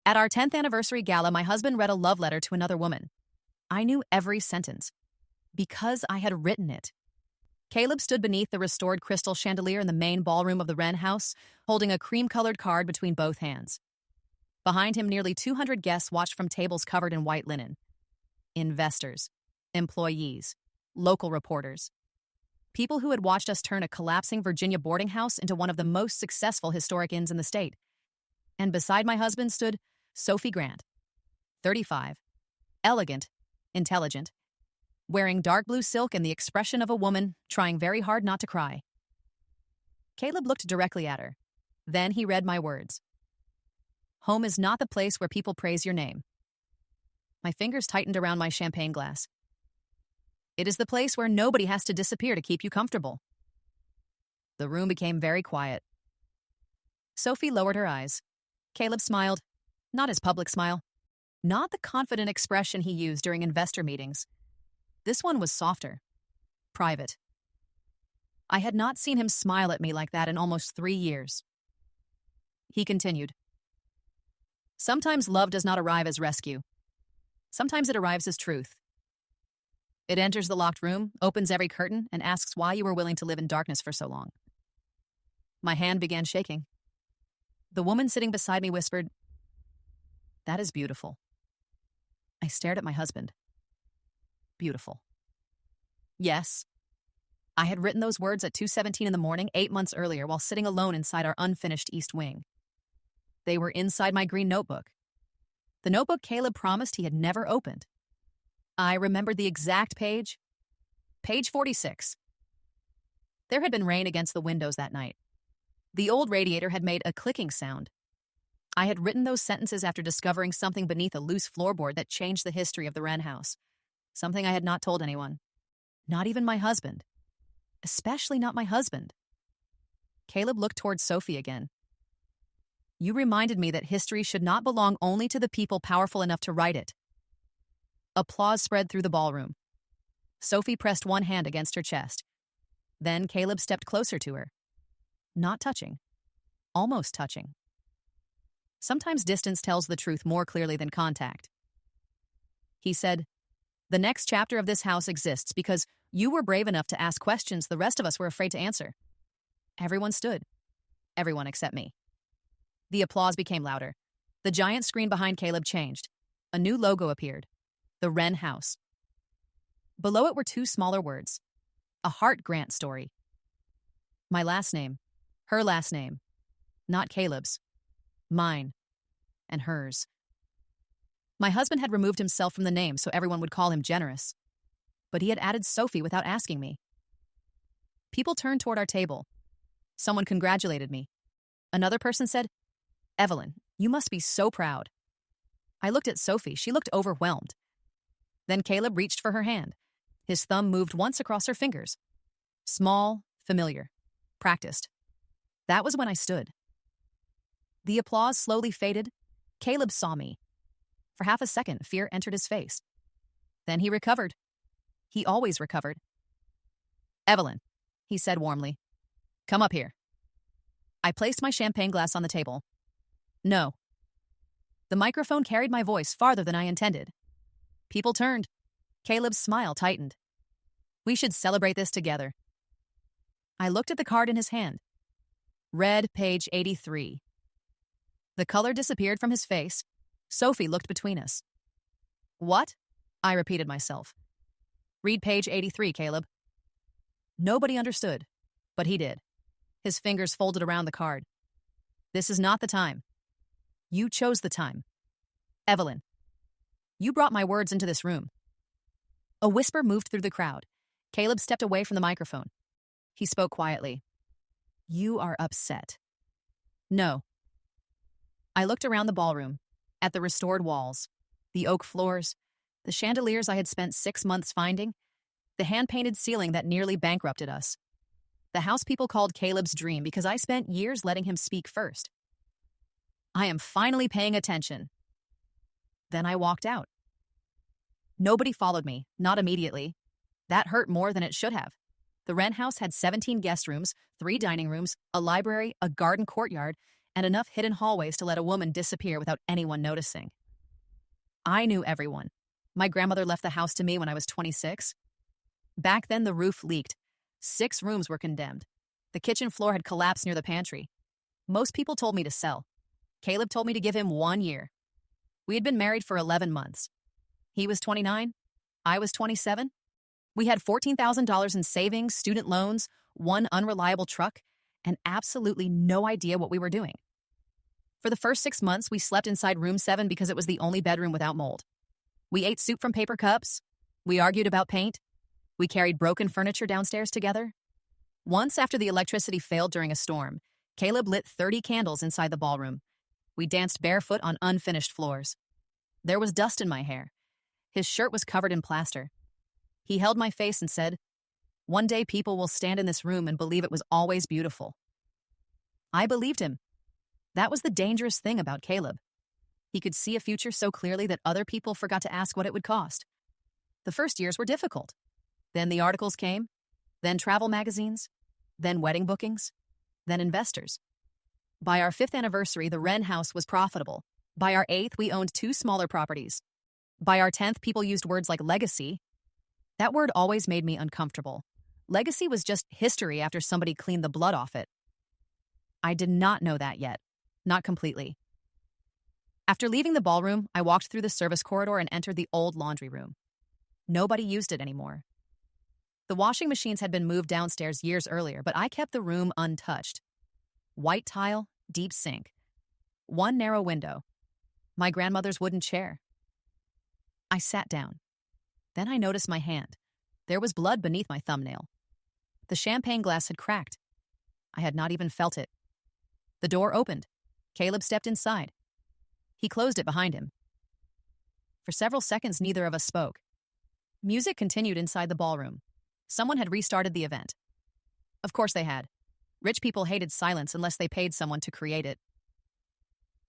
At our 10th anniversary gala, my husband read a love letter to another woman. I knew every sentence because I had written it. Caleb stood beneath the restored crystal chandelier in the main ballroom of the Wren house, holding a cream-colored card between both hands. Behind him, nearly 200 guests watched from tables covered in white linen. Investors, employees, local reporters. People who had watched us turn a collapsing Virginia boarding house into one of the most successful historic inns in the state. And beside my husband stood Sophie Grant, 35, elegant, intelligent, wearing dark blue silk and the expression of a woman trying very hard not to cry. Caleb looked directly at her. Then he read my words. Home is not the place where people praise your name. My fingers tightened around my champagne glass. It is the place where nobody has to disappear to keep you comfortable. The room became very quiet. Sophie lowered her eyes. Caleb smiled, not his public smile, not the confident expression he used during investor meetings. This one was softer, private. I had not seen him smile at me like that in almost 3 years. He continued. Sometimes love does not arrive as rescue. Sometimes it arrives as truth. It enters the locked room, opens every curtain, and asks why you were willing to live in darkness for so long. My hand began shaking. The woman sitting beside me whispered, "That is beautiful." I stared at my husband. Beautiful. Yes. I had written those words at 2:17 in the morning 8 months earlier while sitting alone inside our unfinished East Wing. They were inside my green notebook. The notebook Caleb promised he had never opened. I remembered the exact page. Page 46. There had been rain against the windows that night. The old radiator had made a clicking sound. I had written those sentences after discovering something beneath a loose floorboard that changed the history of the Wren house. Something I had not told anyone. Not even my husband. Especially not my husband. Caleb looked towards Sophie again. You reminded me that history should not belong only to the people powerful enough to write it. Applause spread through the ballroom. Sophie pressed one hand against her chest. Then Caleb stepped closer to her. Not touching. Almost touching. Sometimes distance tells the truth more clearly than contact. He said, "The next chapter of this house exists because you were brave enough to ask questions the rest of us were afraid to answer." Everyone stood. Everyone except me. The applause became louder. The giant screen behind Caleb changed. A new logo appeared. The Wren house. Below it were 2 smaller words. A Hart Grant story. My last name. Her last name. Not Caleb's. Mine. And hers. My husband had removed himself from the name so everyone would call him Generous. But he had added Sophie without asking me. People turned toward our table. Someone congratulated me. Another person said, "Evelyn, you must be so proud." I looked at Sophie. She looked overwhelmed. Then Caleb reached for her hand. His thumb moved once across her fingers. Small, familiar, practiced. That was when I stood. The applause slowly faded. Caleb saw me. For half a second, fear entered his face. Then he recovered. He always recovered. "Evelyn," he said warmly, "come up here." I placed my champagne glass on the table. No. The microphone carried my voice farther than I intended. People turned. Caleb's smile tightened. We should celebrate this together. I looked at the card in his hand. Read page 83. The color disappeared from his face. Sophie looked between us. What? I repeated myself. Read page 83, Caleb. Nobody understood, but he did. His fingers folded around the card. This is not the time. You chose the time. Evelyn, you brought my words into this room. A whisper moved through the crowd. Caleb stepped away from the microphone. He spoke quietly. You are upset. No. I looked around the ballroom, at the restored walls, the oak floors, the chandeliers I had spent 6 months finding, the hand-painted ceiling that nearly bankrupted us. The house people called Caleb's dream because I spent years letting him speak first. I am finally paying attention. Then I walked out. Nobody followed me, not immediately. That hurt more than it should have. The Wren house had 17 guest rooms, 3 dining rooms, a library, a garden courtyard, and enough hidden hallways to let a woman disappear without anyone noticing. I knew everyone. My grandmother left the house to me when I was 26. Back then, the roof leaked. 6 rooms were condemned. The kitchen floor had collapsed near the pantry. Most people told me to sell. Caleb told me to give him 1 year. We had been married for 11 months. He was 29. I was 27. We had $14,000 in savings, student loans, 1 unreliable truck, and absolutely no idea what we were doing. For the first 6 months, we slept inside room 7 because it was the only bedroom without mold. We ate soup from paper cups. We argued about paint. We carried broken furniture downstairs together. Once, after the electricity failed during a storm, Caleb lit 30 candles inside the ballroom. We danced barefoot on unfinished floors. There was dust in my hair. His shirt was covered in plaster. He held my face and said, "One day people will stand in this room and believe it was always beautiful." I believed him. That was the dangerous thing about Caleb. He could see a future so clearly that other people forgot to ask what it would cost. The first years were difficult. Then the articles came, then travel magazines, then wedding bookings, then investors. By our 5th anniversary, the Wren house was profitable. By our 8th, we owned 2 smaller properties. By our 10th, people used words like legacy. That word always made me uncomfortable. Legacy was just history after somebody cleaned the blood off it. I did not know that yet. Not completely. After leaving the ballroom, I walked through the service corridor and entered the old laundry room. Nobody used it anymore. The washing machines had been moved downstairs years earlier, but I kept the room untouched. White tile, deep sink. 1 narrow window. My grandmother's wooden chair. I sat down. Then I noticed my hand. There was blood beneath my thumbnail. The champagne glass had cracked. I had not even felt it. The door opened. Caleb stepped inside. He closed it behind him. For several seconds, neither of us spoke. Music continued inside the ballroom. Someone had restarted the event. Of course they had. Rich people hated silence unless they paid someone to create it.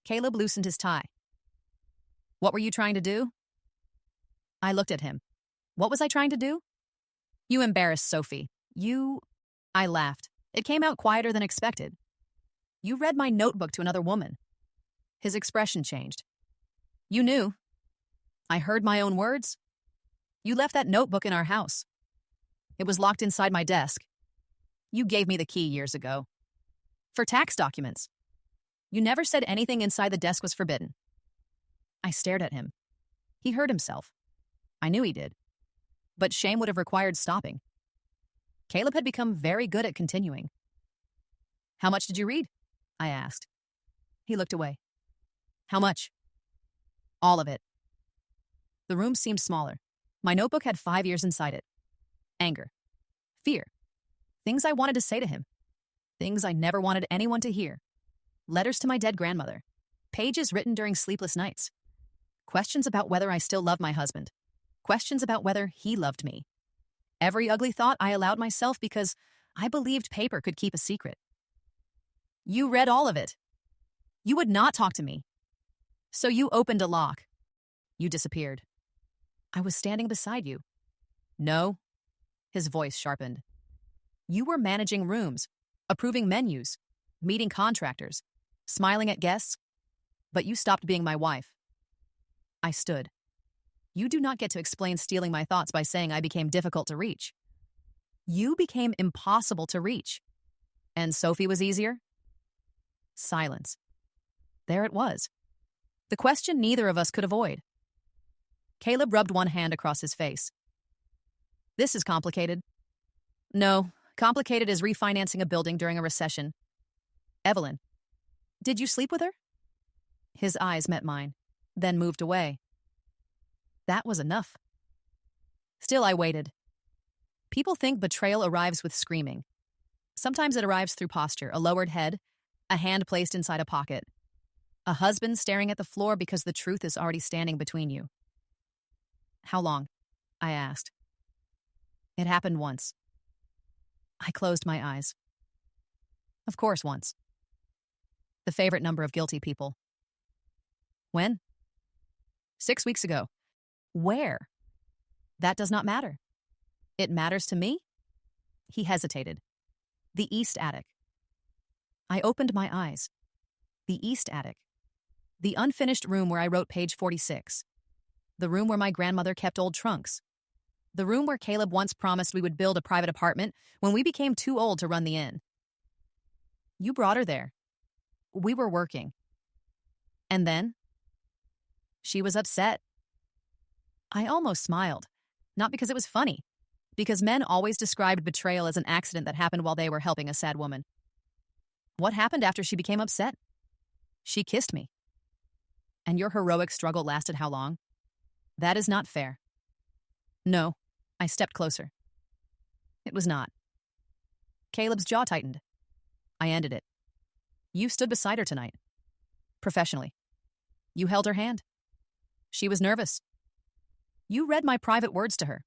Caleb loosened his tie. "What were you trying to do?" I looked at him. What was I trying to do? "You embarrassed Sophie. I laughed. It came out quieter than expected. "You read my notebook to another woman." His expression changed. "You knew." "I heard my own words." "You left that notebook in our house." "It was locked inside my desk." "You gave me the key years ago." "For tax documents." "You never said anything inside the desk was forbidden." I stared at him. He hurt himself. I knew he did. But shame would have required stopping. Caleb had become very good at continuing. "How much did you read?" I asked. He looked away. "How much?" "All of it." The room seemed smaller. My notebook had 5 years inside it. Anger. Fear. Things I wanted to say to him. Things I never wanted anyone to hear. Letters to my dead grandmother. Pages written during sleepless nights. Questions about whether I still loved my husband. Questions about whether he loved me. Every ugly thought I allowed myself because I believed paper could keep a secret. "You read all of it. You would not talk to me. So you opened a lock. You disappeared. I was standing beside you." "No." His voice sharpened. "You were managing rooms, approving menus, meeting contractors, smiling at guests, but you stopped being my wife." I stood. "You do not get to explain stealing my thoughts by saying I became difficult to reach. You became impossible to reach. And Sophie was easier?" Silence. There it was. The question neither of us could avoid. Caleb rubbed one hand across his face. "This is complicated." "No, complicated is refinancing a building during a recession." "Evelyn, did you sleep with her?" His eyes met mine, then moved away. That was enough. Still, I waited. People think betrayal arrives with screaming. Sometimes it arrives through posture, a lowered head, a hand placed inside a pocket, a husband staring at the floor because the truth is already standing between you. "How long?" I asked. "It happened once." I closed my eyes. "Of course, once." The favorite number of guilty people. "When?" 6 weeks ago." "Where?" "That does not matter." "It matters to me?" He hesitated. "The east attic." I opened my eyes. The east attic. The unfinished room where I wrote page 46. The room where my grandmother kept old trunks. The room where Caleb once promised we would build a private apartment when we became too old to run the inn. You brought her there. We were working. And then? She was upset. I almost smiled, not because it was funny, because men always described betrayal as an accident that happened while they were helping a sad woman. What happened after she became upset? She kissed me. And your heroic struggle lasted how long? That is not fair. No, I stepped closer. It was not. Caleb's jaw tightened. I ended it. You stood beside her tonight. Professionally. You held her hand. She was nervous. You read my private words to her.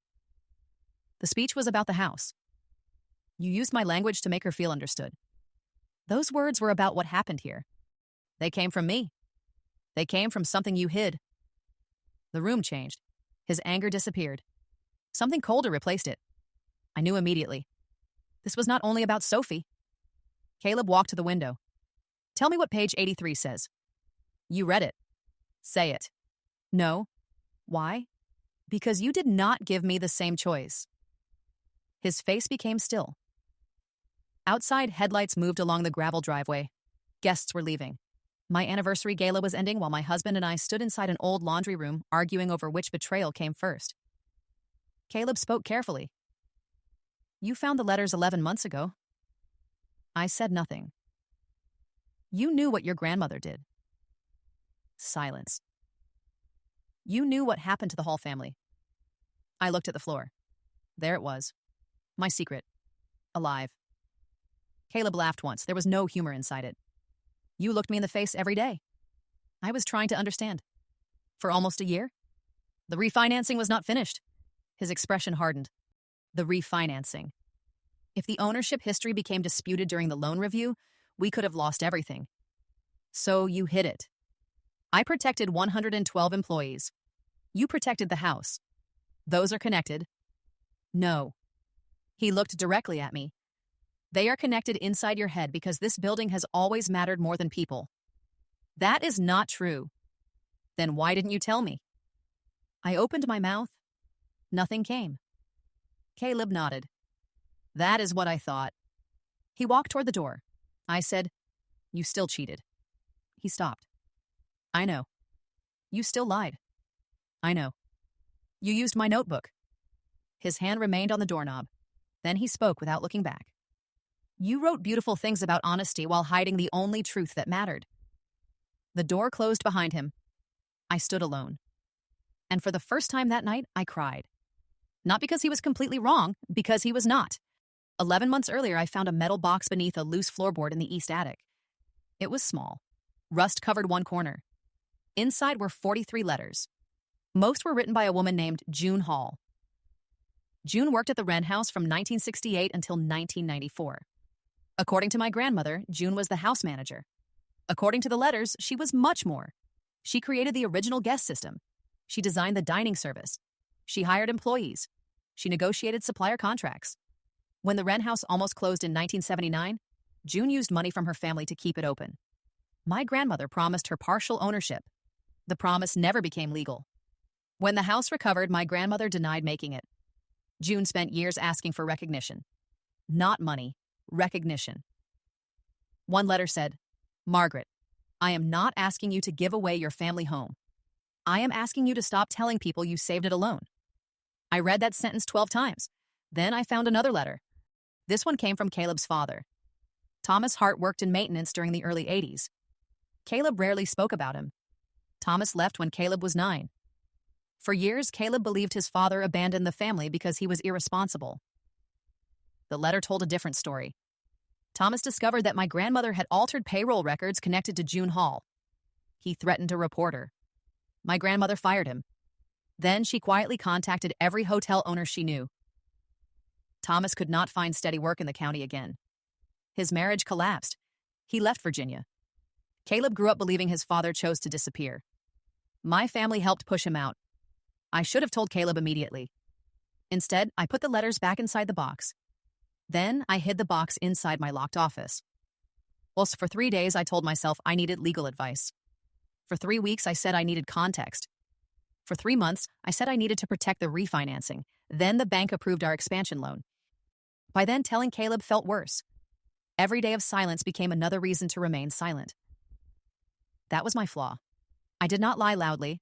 The speech was about the house. You used my language to make her feel understood. Those words were about what happened here. They came from me. They came from something you hid. The room changed. His anger disappeared. Something colder replaced it. I knew immediately. This was not only about Sophie. Caleb walked to the window. Tell me what page 83 says. You read it. Say it. No. Why? Because you did not give me the same choice. His face became still. Outside, headlights moved along the gravel driveway. Guests were leaving. My anniversary gala was ending while my husband and I stood inside an old laundry room arguing over which betrayal came first. Caleb spoke carefully. You found the letters 11 months ago. I said nothing. You knew what your grandmother did. Silence. You knew what happened to the Hall family. I looked at the floor. There it was. My secret. Alive. Caleb laughed once. There was no humor inside it. You looked me in the face every day. I was trying to understand. For almost a year? The refinancing was not finished. His expression hardened. The refinancing. If the ownership history became disputed during the loan review, we could have lost everything. So you hid it. I protected 112 employees. You protected the house. Those are connected. No. He looked directly at me. They are connected inside your head because this building has always mattered more than people. That is not true. Then why didn't you tell me? I opened my mouth. Nothing came. Caleb nodded. That is what I thought. He walked toward the door. I said, You still cheated. He stopped. I know. You still lied. I know. You used my notebook. His hand remained on the doorknob. Then he spoke without looking back. You wrote beautiful things about honesty while hiding the only truth that mattered. The door closed behind him. I stood alone. And for the first time that night, I cried. Not because he was completely wrong, because he was not. 11 months earlier, I found a metal box beneath a loose floorboard in the east attic. It was small. Rust covered one corner. Inside were 43 letters. Most were written by a woman named June Hall. June worked at the Wren house from 1968 until 1994. According to my grandmother, June was the house manager. According to the letters, she was much more. She created the original guest system. She designed the dining service. She hired employees. She negotiated supplier contracts. When the Wren house almost closed in 1979, June used money from her family to keep it open. My grandmother promised her partial ownership. The promise never became legal. When the house recovered, my grandmother denied making it. June spent years asking for recognition. Not money, recognition. One letter said, Margaret, I am not asking you to give away your family home. I am asking you to stop telling people you saved it alone. I read that sentence 12 times. Then I found another letter. This one came from Caleb's father. Thomas Hart worked in maintenance during the early 80s. Caleb rarely spoke about him. Thomas left when Caleb was 9. For years, Caleb believed his father abandoned the family because he was irresponsible. The letter told a different story. Thomas discovered that my grandmother had altered payroll records connected to June Hall. He threatened to report her. My grandmother fired him. Then she quietly contacted every hotel owner she knew. Thomas could not find steady work in the county again. His marriage collapsed. He left Virginia. Caleb grew up believing his father chose to disappear. My family helped push him out. I should have told Caleb immediately. Instead, I put the letters back inside the box. Then I hid the box inside my locked office. Well, for 3 days, I told myself I needed legal advice. For 3 weeks, I said I needed context. For 3 months, I said I needed to protect the refinancing. Then the bank approved our expansion loan. By then, telling Caleb felt worse. Every day of silence became another reason to remain silent. That was my flaw. I did not lie loudly.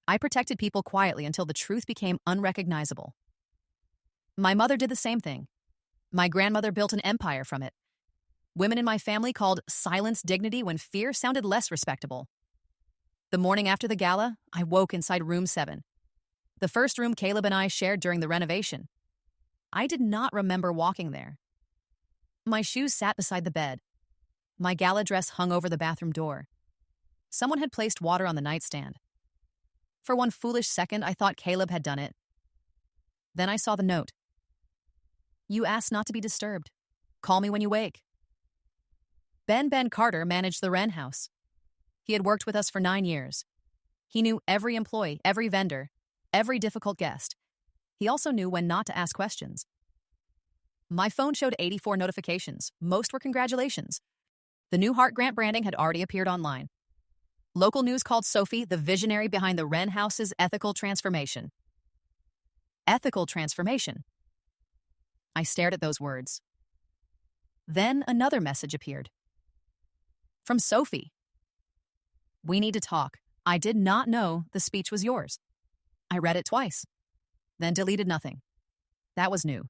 I protected people quietly until the truth became unrecognizable. My mother did the same thing. My grandmother built an empire from it. Women in my family called silence dignity when fear sounded less respectable. The morning after the gala, I woke inside room 7, the first room Caleb and I shared during the renovation. I did not remember walking there. My shoes sat beside the bed. My gala dress hung over the bathroom door. Someone had placed water on the nightstand. For one foolish second, I thought Caleb had done it. Then I saw the note. You asked not to be disturbed. Call me when you wake. Ben Carter managed the Wren house. He had worked with us for 9 years. He knew every employee, every vendor, every difficult guest. He also knew when not to ask questions. My phone showed 84 notifications. Most were congratulations. The new Hart Grant branding had already appeared online. Local news called Sophie the visionary behind the Wren house's ethical transformation. Ethical transformation. I stared at those words. Then another message appeared. From Sophie. We need to talk. I did not know the speech was yours. I read it twice, then deleted nothing. That was new.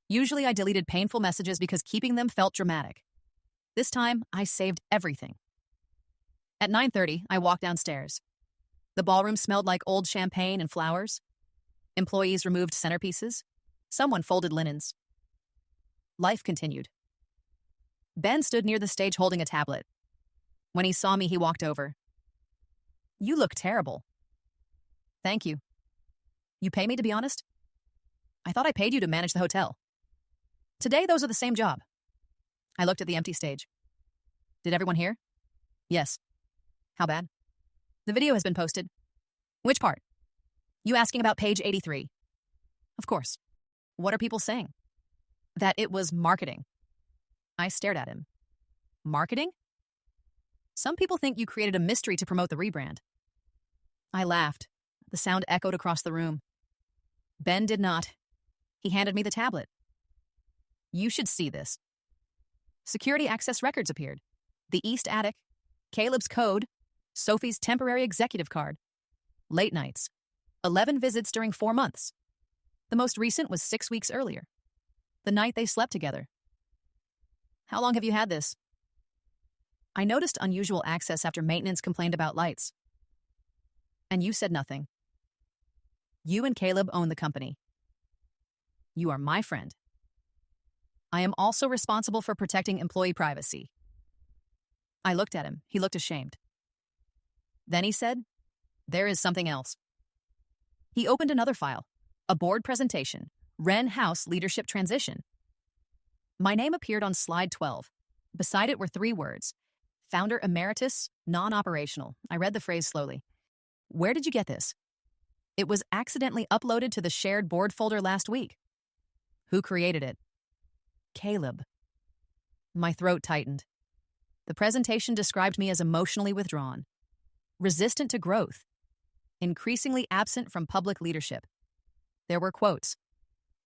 Usually I deleted painful messages because keeping them felt dramatic. This time, I saved everything. At 9:30, I walked downstairs. The ballroom smelled like old champagne and flowers. Employees removed centerpieces. Someone folded linens. Life continued. Ben stood near the stage holding a tablet. When he saw me, he walked over. You look terrible. Thank you. You pay me to be honest? I thought I paid you to manage the hotel. Today, those are the same job. I looked at the empty stage. Did everyone hear? Yes. How bad? The video has been posted. Which part? You asking about page 83. Of course. What are people saying? That it was marketing. I stared at him. Marketing? Some people think you created a mystery to promote the rebrand. I laughed. The sound echoed across the room. Ben did not. He handed me the tablet. You should see this. Security access records appeared. The East Attic, Caleb's code, Sophie's temporary executive card. Late nights. 11 visits during 4 months. The most recent was 6 weeks earlier. The night they slept together. How long have you had this? I noticed unusual access after maintenance complained about lights. And you said nothing. You and Caleb own the company. You are my friend. I am also responsible for protecting employee privacy. I looked at him. He looked ashamed. Then he said, there is something else. He opened another file, a board presentation, Wren House Leadership Transition. My name appeared on slide 12. Beside it were 3 words. Founder Emeritus, non-operational. I read the phrase slowly. Where did you get this? It was accidentally uploaded to the shared board folder last week. Who created it? Caleb. My throat tightened. The presentation described me as emotionally withdrawn, resistant to growth, increasingly absent from public leadership. There were quotes.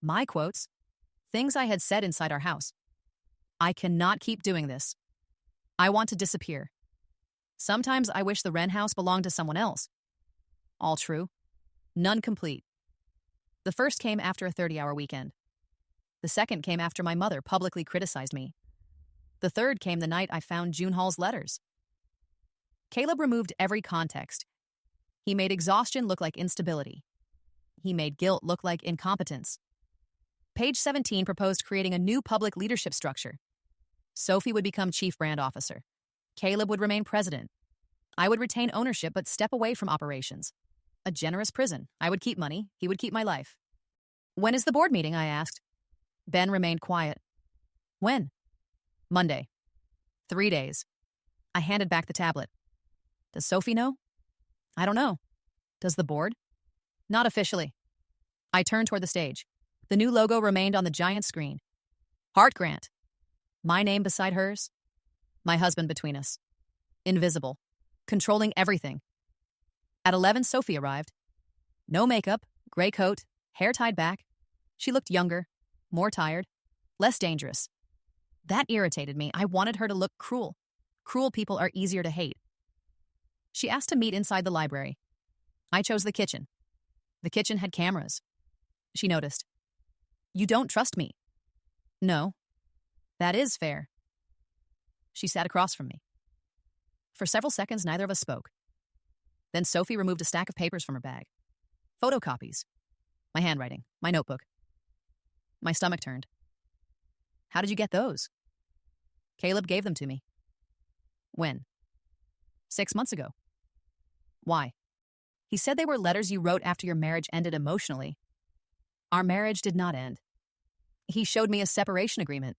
My quotes. Things I had said inside our house. I cannot keep doing this. I want to disappear. Sometimes I wish the Wren house belonged to someone else. All true. None complete. The first came after a 30-hour weekend. The second came after my mother publicly criticized me. The third came the night I found June Hall's letters. Caleb removed every context. He made exhaustion look like instability. He made guilt look like incompetence. Page 17 proposed creating a new public leadership structure. Sophie would become chief brand officer. Caleb would remain president. I would retain ownership but step away from operations. A generous prison. I would keep money. He would keep my life. When is the board meeting? I asked. Ben remained quiet. When? Monday. 3 days. I handed back the tablet. Does Sophie know? I don't know. Does the board? Not officially. I turned toward the stage. The new logo remained on the giant screen. Hart Grant. My name beside hers. My husband between us. Invisible. Controlling everything. At 11, Sophie arrived. No makeup, gray coat, hair tied back. She looked younger, more tired, less dangerous. That irritated me. I wanted her to look cruel. Cruel people are easier to hate. She asked to meet inside the library. I chose the kitchen. The kitchen had cameras. She noticed. You don't trust me. No. That is fair. She sat across from me. For several seconds, neither of us spoke. Then Sophie removed a stack of papers from her bag. Photocopies. My handwriting. My notebook. My stomach turned. How did you get those? Caleb gave them to me. When? 6 months ago. Why? He said they were letters you wrote after your marriage ended emotionally. Our marriage did not end. He showed me a separation agreement.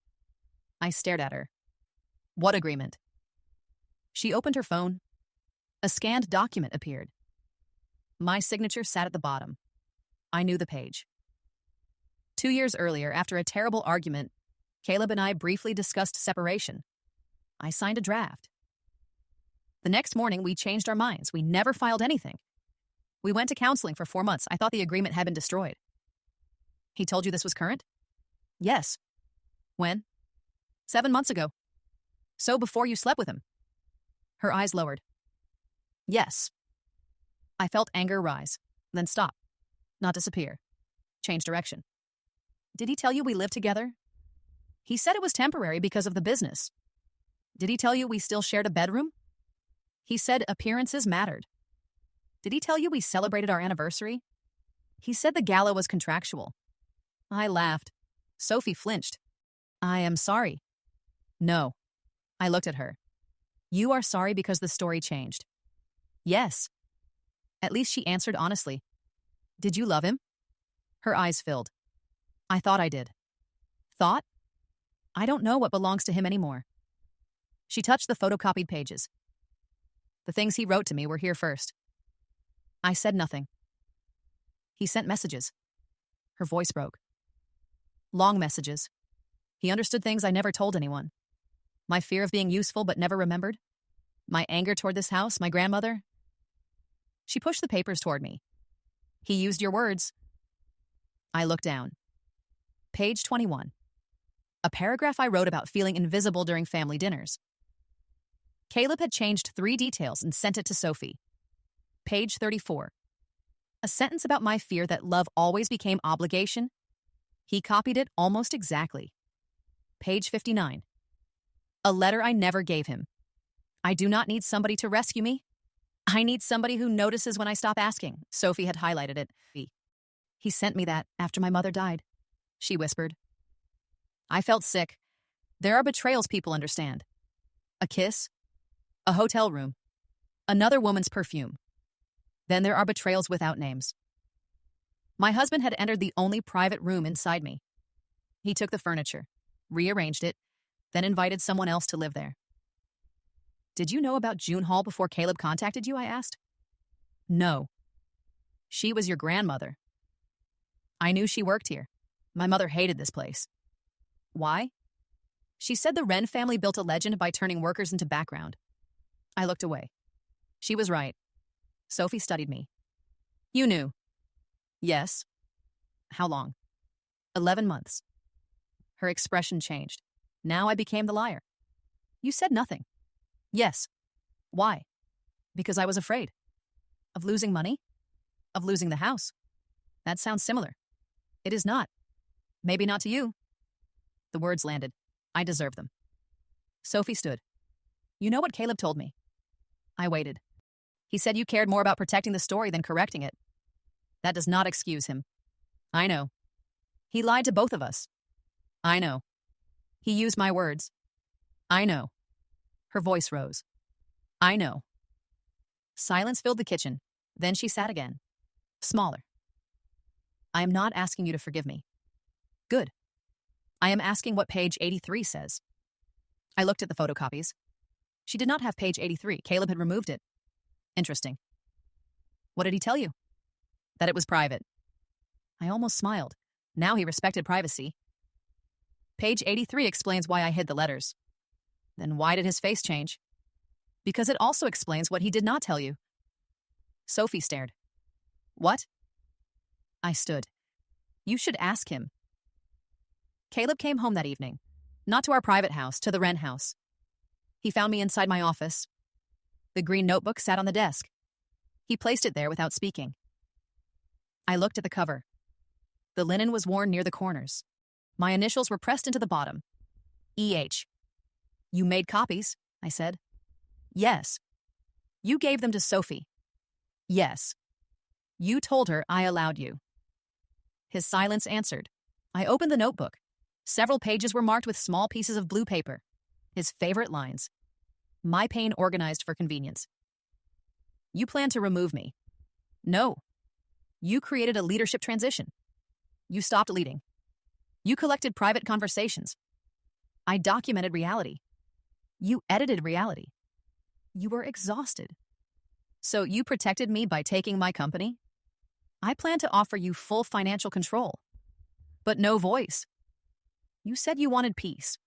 I stared at her. What agreement? She opened her phone. A scanned document appeared. My signature sat at the bottom. I knew the page. 2 years earlier, after a terrible argument, Caleb and I briefly discussed separation. I signed a draft. The next morning, we changed our minds. We never filed anything. We went to counseling for 4 months. I thought the agreement had been destroyed. He told you this was current? Yes. When? 7 months ago. So before you slept with him? Her eyes lowered. Yes. I felt anger rise, then stop, not disappear, change direction. Did he tell you we lived together? He said it was temporary because of the business. Did he tell you we still shared a bedroom? He said appearances mattered. Did he tell you we celebrated our anniversary? He said the gala was contractual. I laughed. Sophie flinched. I am sorry. No. I looked at her. You are sorry because the story changed. Yes. At least she answered honestly. Did you love him? Her eyes filled. I thought I did. Thought? I don't know what belongs to him anymore. She touched the photocopied pages. The things he wrote to me were here first. I said nothing. He sent messages. Her voice broke. Long messages. He understood things I never told anyone. My fear of being useful but never remembered. My anger toward this house, my grandmother. She pushed the papers toward me. He used your words. I looked down. Page 21. A paragraph I wrote about feeling invisible during family dinners. Caleb had changed 3 details and sent it to Sophie. Page 34. A sentence about my fear that love always became obligation. He copied it almost exactly. Page 59. A letter I never gave him. I do not need somebody to rescue me. I need somebody who notices when I stop asking. Sophie had highlighted it. He sent me that after my mother died, she whispered. I felt sick. There are betrayals people understand. A kiss, a hotel room, another woman's perfume. Then there are betrayals without names. My husband had entered the only private room inside me. He took the furniture, rearranged it, then invited someone else to live there. Did you know about June Hall before Caleb contacted you? I asked. No. She was your grandmother. I knew she worked here. My mother hated this place. Why? She said the Wren family built a legend by turning workers into background. I looked away. She was right. Sophie studied me. You knew. Yes. How long? 11 months. Her expression changed. Now I became the liar. You said nothing. Yes. Why? Because I was afraid. Of losing money? Of losing the house? That sounds similar. It is not. Maybe not to you. The words landed. I deserve them. Sophie stood. You know what Caleb told me? I waited. He said you cared more about protecting the story than correcting it. That does not excuse him. I know. He lied to both of us. I know. He used my words. I know. Her voice rose. I know. Silence filled the kitchen. Then she sat again. Smaller. I am not asking you to forgive me. Good. I am asking what page 83 says. I looked at the photocopies. She did not have page 83. Caleb had removed it. Interesting. What did he tell you? That it was private. I almost smiled. Now he respected privacy. Page 83 explains why I hid the letters. Then why did his face change? Because it also explains what he did not tell you. Sophie stared. What? I stood. You should ask him. Caleb came home that evening. Not to our private house, to the Wren house. He found me inside my office. The green notebook sat on the desk. He placed it there without speaking. I looked at the cover. The linen was worn near the corners. My initials were pressed into the bottom. E.H. You made copies, I said. Yes. You gave them to Sophie. Yes. You told her I allowed you. His silence answered. I opened the notebook. Several pages were marked with small pieces of blue paper. His favorite lines. My pain organized for convenience. You plan to remove me. No. You created a leadership transition. You stopped leading. You collected private conversations. I documented reality. You edited reality. You were exhausted. So you protected me by taking my company? I plan to offer you full financial control, but no voice. You said you wanted peace.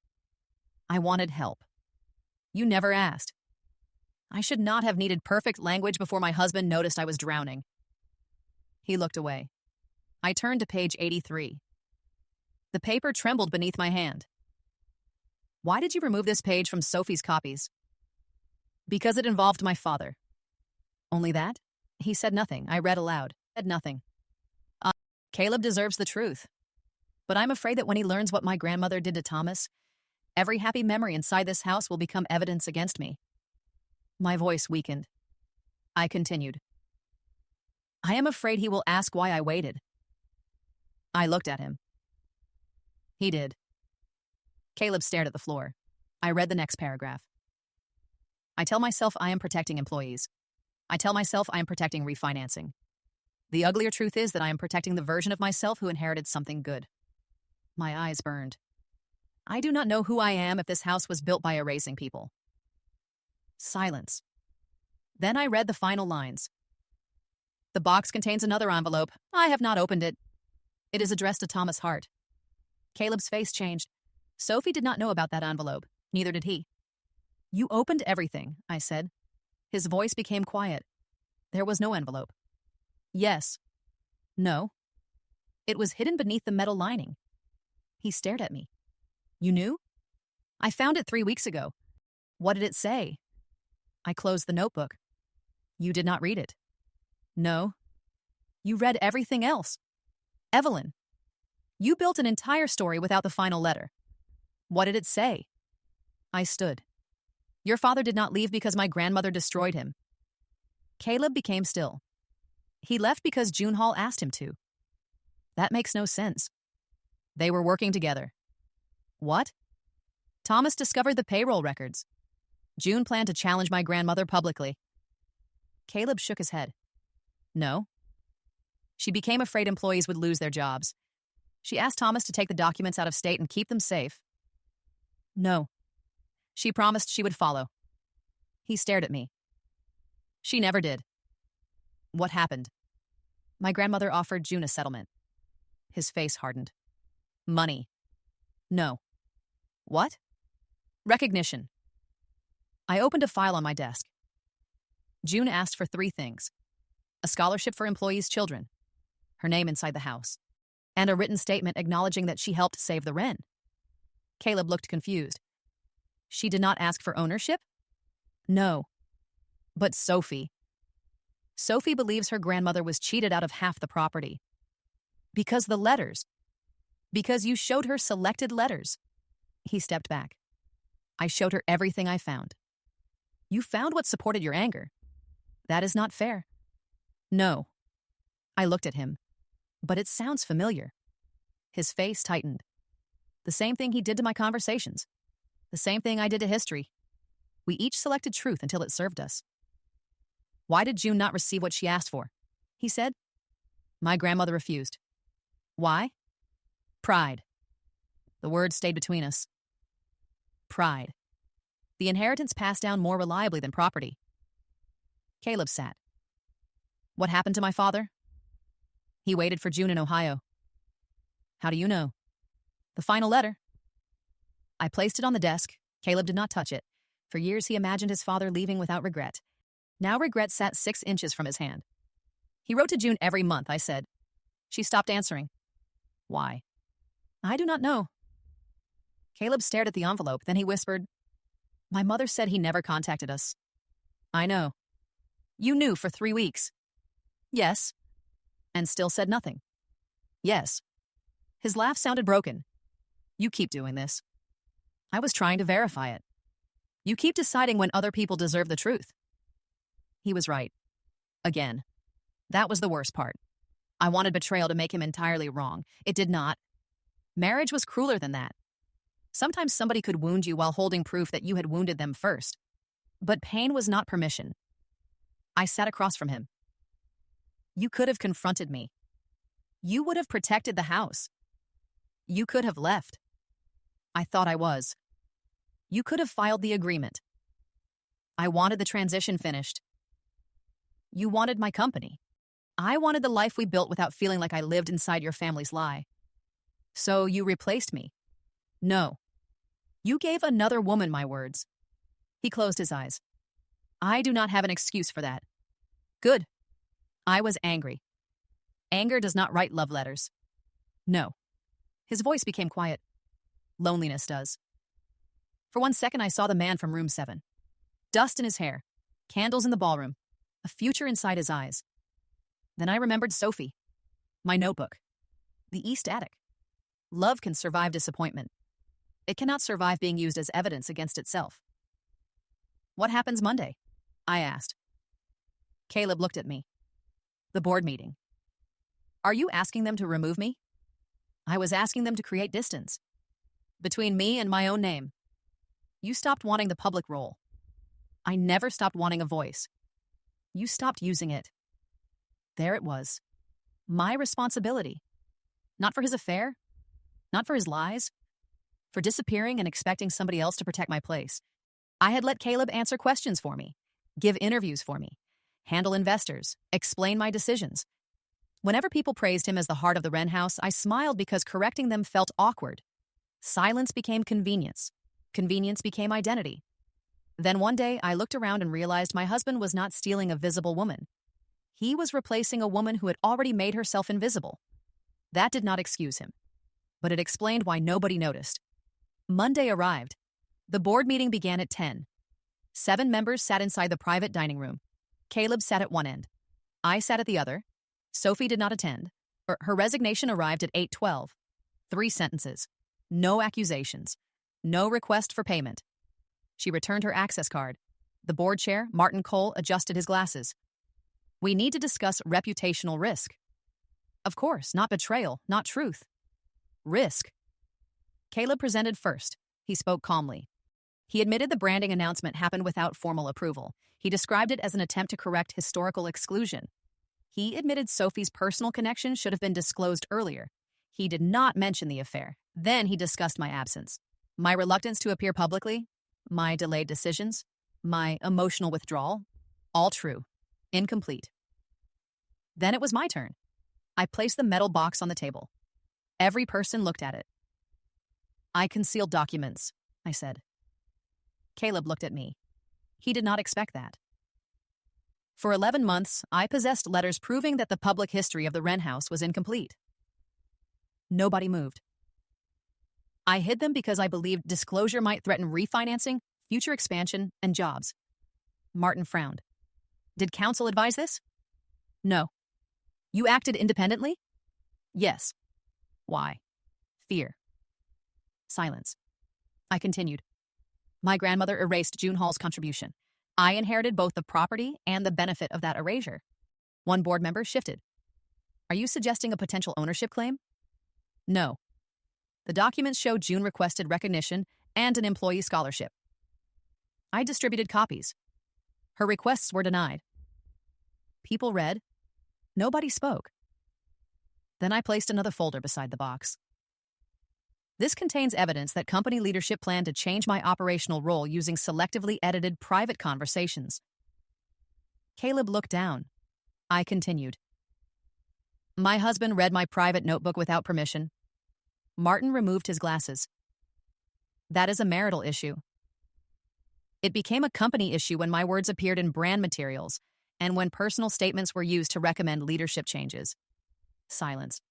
I wanted help. You never asked. I should not have needed perfect language before my husband noticed I was drowning. He looked away. I turned to page 83. The paper trembled beneath my hand. Why did you remove this page from Sophie's copies? Because it involved my father. Only that? He said nothing. I read aloud. Said nothing. Caleb deserves the truth. But I'm afraid that when he learns what my grandmother did to Thomas, every happy memory inside this house will become evidence against me. My voice weakened. I continued. I am afraid he will ask why I waited. I looked at him. He did. Caleb stared at the floor. I read the next paragraph. I tell myself I am protecting employees. I tell myself I am protecting refinancing. The uglier truth is that I am protecting the version of myself who inherited something good. My eyes burned. I do not know who I am if this house was built by erasing people. Silence. Then I read the final lines. The box contains another envelope. I have not opened it. It is addressed to Thomas Hart. Caleb's face changed. Sophie did not know about that envelope. Neither did he. You opened everything, I said. His voice became quiet. There was no envelope. Yes. No. It was hidden beneath the metal lining. He stared at me. You knew? I found it 3 weeks ago. What did it say? I closed the notebook. You did not read it. No. You read everything else. Evelyn. You built an entire story without the final letter. What did it say? I stood. Your father did not leave because my grandmother destroyed him. Caleb became still. He left because June Hall asked him to. That makes no sense. They were working together. What? Thomas discovered the payroll records. June planned to challenge my grandmother publicly. Caleb shook his head. No. She became afraid employees would lose their jobs. She asked Thomas to take the documents out of state and keep them safe. No. She promised she would follow. He stared at me. She never did. What happened? My grandmother offered June a settlement. His face hardened. Money. No. What? Recognition. I opened a file on my desk. June asked for 3 things. A scholarship for employees' children, her name inside the house, and a written statement acknowledging that she helped save the Wren. Caleb looked confused. She did not ask for ownership? No. But Sophie. Sophie believes her grandmother was cheated out of half the property. Because the letters. Because you showed her selected letters. He stepped back. I showed her everything I found. You found what supported your anger. That is not fair. No. I looked at him. But it sounds familiar. His face tightened. The same thing he did to my conversations. The same thing I did to history. We each selected truth until it served us. Why did June not receive what she asked for? He said. My grandmother refused. Why? Pride. The word stayed between us. Pride. The inheritance passed down more reliably than property. Caleb sat. What happened to my father? He waited for June in Ohio. How do you know? The final letter. I placed it on the desk. Caleb did not touch it. For years he imagined his father leaving without regret. Now regret sat 6 inches from his hand. He wrote to June every month, I said. She stopped answering. Why? I do not know. Caleb stared at the envelope, then he whispered, My mother said he never contacted us. I know. You knew for 3 weeks. Yes. And still said nothing. Yes. His laugh sounded broken. You keep doing this. I was trying to verify it. You keep deciding when other people deserve the truth. He was right. Again. That was the worst part. I wanted betrayal to make him entirely wrong. It did not. Marriage was crueler than that. Sometimes somebody could wound you while holding proof that you had wounded them first. But pain was not permission. I sat across from him. You could have confronted me. You would have protected the house. You could have left. I thought I was. You could have filed the agreement. I wanted the transition finished. You wanted my company. I wanted the life we built without feeling like I lived inside your family's lie. So you replaced me. No. You gave another woman my words. He closed his eyes. I do not have an excuse for that. Good. I was angry. Anger does not write love letters. No. His voice became quiet. Loneliness does. For 1 second, I saw the man from room 7. Dust in his hair, candles in the ballroom, a future inside his eyes. Then I remembered Sophie, my notebook, the East Attic. Love can survive disappointment. It cannot survive being used as evidence against itself. What happens Monday? I asked. Caleb looked at me. The board meeting. Are you asking them to remove me? I was asking them to create distance between me and my own name. You stopped wanting the public role. I never stopped wanting a voice. You stopped using it. There it was. My responsibility. Not for his affair. Not for his lies. For disappearing and expecting somebody else to protect my place. I had let Caleb answer questions for me, give interviews for me, handle investors, explain my decisions. Whenever people praised him as the heart of the Wren house, I smiled because correcting them felt awkward. Silence became convenience. Convenience became identity. Then one day, I looked around and realized my husband was not stealing a visible woman. He was replacing a woman who had already made herself invisible. That did not excuse him, but it explained why nobody noticed. Monday arrived. The board meeting began at 10. 7 members sat inside the private dining room. Caleb sat at one end. I sat at the other. Sophie did not attend. Her resignation arrived at 8:12. 3 sentences. No accusations. No request for payment. She returned her access card. The board chair, Martin Cole, adjusted his glasses. We need to discuss reputational risk. Of course, not betrayal, not truth. Risk. Caleb presented first. He spoke calmly. He admitted the branding announcement happened without formal approval. He described it as an attempt to correct historical exclusion. He admitted Sophie's personal connection should have been disclosed earlier. He did not mention the affair. Then he discussed my absence, my reluctance to appear publicly, my delayed decisions, my emotional withdrawal. All true. Incomplete. Then it was my turn. I placed the metal box on the table. Every person looked at it. I concealed documents, I said. Caleb looked at me. He did not expect that. For 11 months, I possessed letters proving that the public history of the Wren house was incomplete. Nobody moved. I hid them because I believed disclosure might threaten refinancing, future expansion, and jobs. Martin frowned. Did counsel advise this? No. You acted independently? Yes. Why? Fear. Silence. I continued. My grandmother erased June Hall's contribution. I inherited both the property and the benefit of that erasure. One board member shifted. Are you suggesting a potential ownership claim? No. The documents show June requested recognition and an employee scholarship. I distributed copies. Her requests were denied. People read. Nobody spoke. Then I placed another folder beside the box. This contains evidence that company leadership planned to change my operational role using selectively edited private conversations. Caleb looked down. I continued. My husband read my private notebook without permission. Martin removed his glasses. That is a marital issue. It became a company issue when my words appeared in brand materials and when personal statements were used to recommend leadership changes. Silence.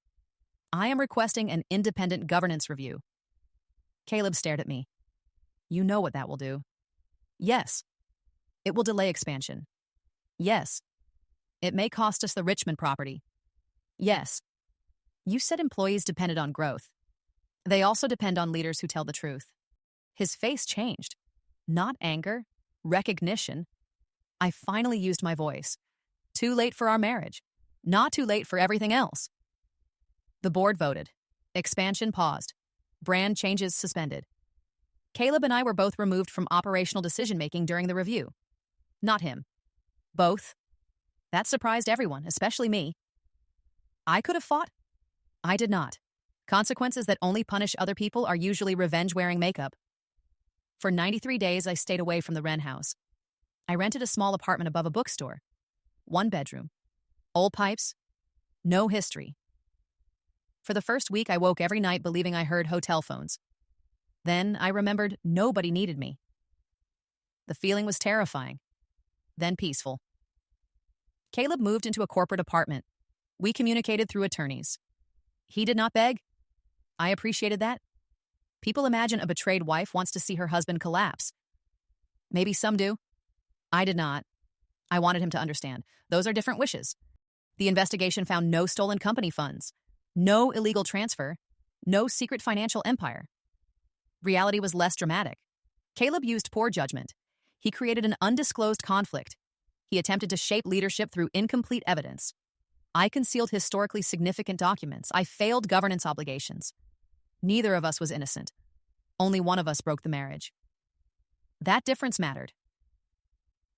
I am requesting an independent governance review. Caleb stared at me. You know what that will do. Yes. It will delay expansion. Yes. It may cost us the Richmond property. Yes. You said employees depended on growth. They also depend on leaders who tell the truth. His face changed. Not anger, recognition. I finally used my voice. Too late for our marriage. Not too late for everything else. The board voted. Expansion paused. Brand changes suspended. Caleb and I were both removed from operational decision-making during the review. Not him. Both. That surprised everyone, especially me. I could have fought. I did not. Consequences that only punish other people are usually revenge-wearing makeup. For 93 days, I stayed away from the Wren house. I rented a small apartment above a bookstore. 1 bedroom. Old pipes. No history. For the first week, I woke every night believing I heard hotel phones. Then I remembered nobody needed me. The feeling was terrifying. Then peaceful. Caleb moved into a corporate apartment. We communicated through attorneys. He did not beg. I appreciated that. People imagine a betrayed wife wants to see her husband collapse. Maybe some do. I did not. I wanted him to understand. Those are different wishes. The investigation found no stolen company funds, no illegal transfer, no secret financial empire. Reality was less dramatic. Caleb used poor judgment. He created an undisclosed conflict. He attempted to shape leadership through incomplete evidence. I concealed historically significant documents. I failed governance obligations. Neither of us was innocent. Only one of us broke the marriage. That difference mattered.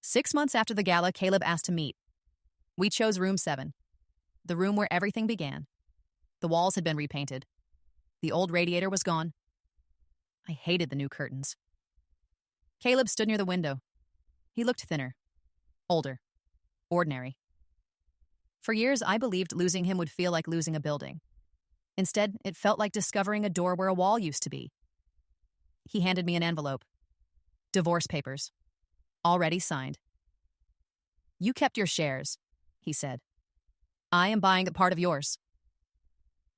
6 months after the gala, Caleb asked to meet. We chose room 7, the room where everything began. The walls had been repainted. The old radiator was gone. I hated the new curtains. Caleb stood near the window. He looked thinner, older, ordinary. For years, I believed losing him would feel like losing a building. Instead, it felt like discovering a door where a wall used to be. He handed me an envelope. Divorce papers. Already signed. You kept your shares, he said. I am buying a part of yours.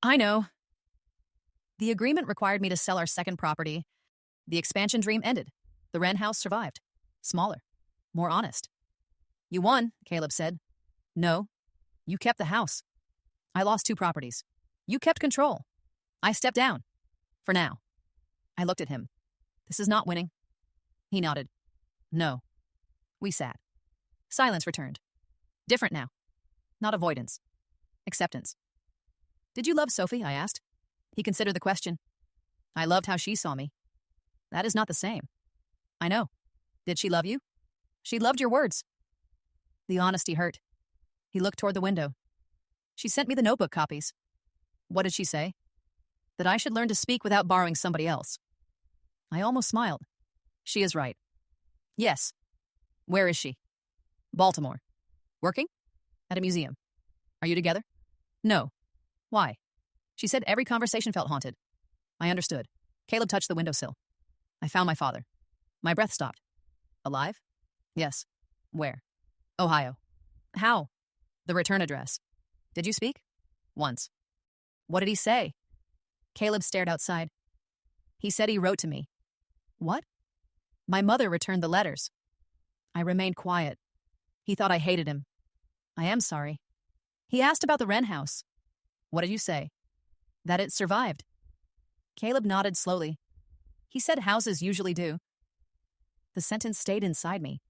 I know. The agreement required me to sell our second property. The expansion dream ended. The Wren house survived. Smaller. More honest. You won, Caleb said. No. You kept the house. I lost 2 properties. You kept control. I stepped down. For now. I looked at him. This is not winning. He nodded. No. We sat. Silence returned. Different now. Not avoidance. Acceptance. Did you love Sophie? I asked. He considered the question. I loved how she saw me. That is not the same. I know. Did she love you? She loved your words. The honesty hurt. He looked toward the window. She sent me the notebook copies. What did she say? That I should learn to speak without borrowing somebody else. I almost smiled. She is right. Yes. Where is she? Baltimore. Working? At a museum. Are you together? No. Why? She said every conversation felt haunted. I understood. Caleb touched the windowsill. I found my father. My breath stopped. Alive? Yes. Where? Ohio. How? The return address. Did you speak? Once. What did he say? Caleb stared outside. He said he wrote to me. What? My mother returned the letters. I remained quiet. He thought I hated him. I am sorry. He asked about the Wren house. What did you say? That it survived. Caleb nodded slowly. He said houses usually do. The sentence stayed inside me.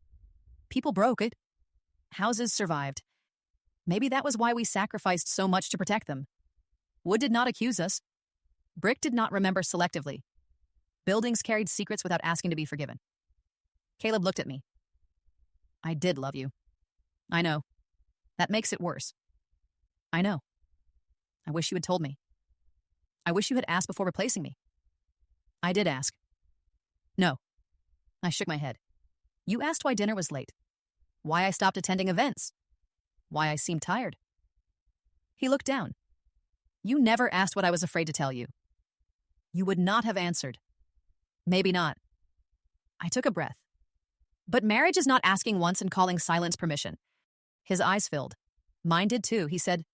People broke it. Houses survived. Maybe that was why we sacrificed so much to protect them. Wood did not accuse us. Brick did not remember selectively. Buildings carried secrets without asking to be forgiven. Caleb looked at me. I did love you. I know. That makes it worse. I know. I wish you had told me. I wish you had asked before replacing me. I did ask. No. I shook my head. You asked why dinner was late. Why I stopped attending events. Why I seemed tired. He looked down. You never asked what I was afraid to tell you. You would not have answered. Maybe not. I took a breath. But marriage is not asking once and calling silence permission. His eyes filled. Mine did too. He said,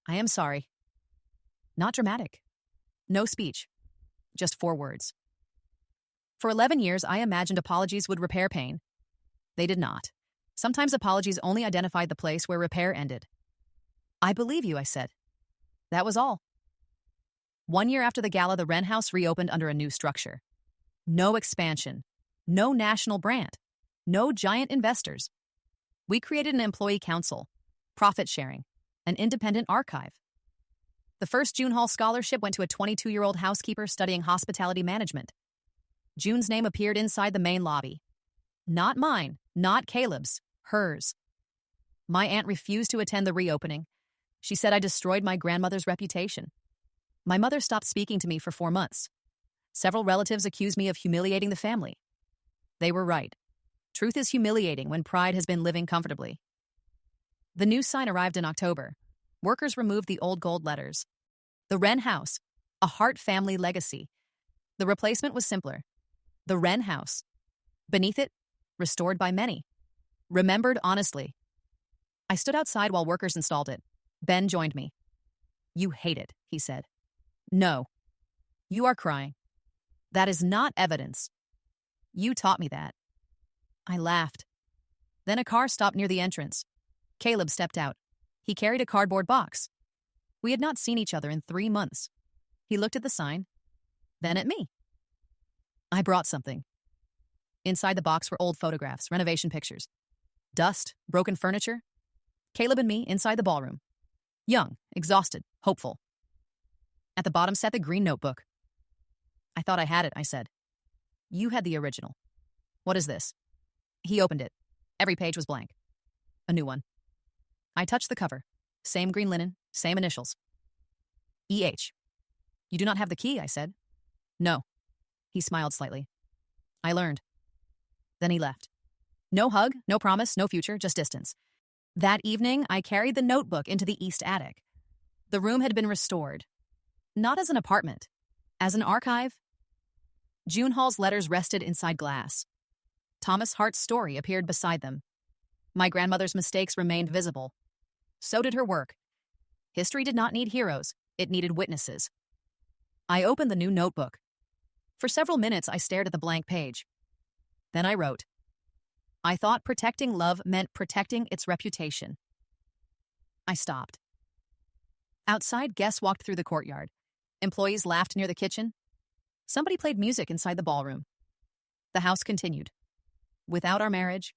I am sorry. Not dramatic. No speech. Just 4 words. For 11 years, I imagined apologies would repair pain. They did not. Sometimes apologies only identified the place where repair ended. I believe you, I said. That was all. 1 year after the gala, the Wren House reopened under a new structure. No expansion. No national brand. No giant investors. We created an employee council, profit sharing, an independent archive. The first June Hall scholarship went to a 22-year-old housekeeper studying hospitality management. June's name appeared inside the main lobby. Not mine, not Caleb's, hers. My aunt refused to attend the reopening. She said I destroyed my grandmother's reputation. My mother stopped speaking to me for 4 months. Several relatives accused me of humiliating the family. They were right. Truth is humiliating when pride has been living comfortably. The new sign arrived in October. Workers removed the old gold letters. The Wren House, a Hart family legacy. The replacement was simpler. The Wren House. Beneath it, restored by many. Remembered honestly. I stood outside while workers installed it. Ben joined me. You hate it, he said. No. You are crying. That is not evidence. You taught me that. I laughed. Then a car stopped near the entrance. Caleb stepped out. He carried a cardboard box. We had not seen each other in 3 months. He looked at the sign, then at me. I brought something. Inside the box were old photographs, renovation pictures. Dust, broken furniture. Caleb and me inside the ballroom. Young, exhausted, hopeful. At the bottom sat the green notebook. I thought I had it, I said. You had the original. What is this? He opened it. Every page was blank. A new one. I touched the cover. Same green linen, same initials. E.H. You do not have the key, I said. No. He smiled slightly. I learned. Then he left. No hug, no promise, no future, just distance. That evening, I carried the notebook into the east attic. The room had been restored. Not as an apartment, as an archive. June Hall's letters rested inside glass. Thomas Hart's story appeared beside them. My grandmother's mistakes remained visible. So did her work. History did not need heroes, it needed witnesses. I opened the new notebook. For several minutes, I stared at the blank page. Then I wrote. I thought protecting love meant protecting its reputation. I stopped. Outside, guests walked through the courtyard. Employees laughed near the kitchen. Somebody played music inside the ballroom. The house continued. Without our marriage,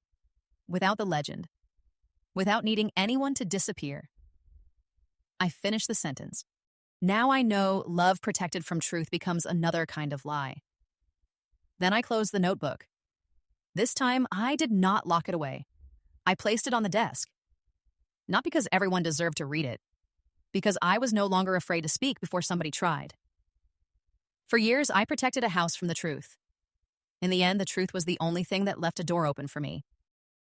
without the legend, without needing anyone to disappear. I finished the sentence. Now I know love protected from truth becomes another kind of lie. Then I closed the notebook. This time, I did not lock it away. I placed it on the desk. Not because everyone deserved to read it, because I was no longer afraid to speak before somebody tried. For years, I protected a house from the truth. In the end, the truth was the only thing that left a door open for me.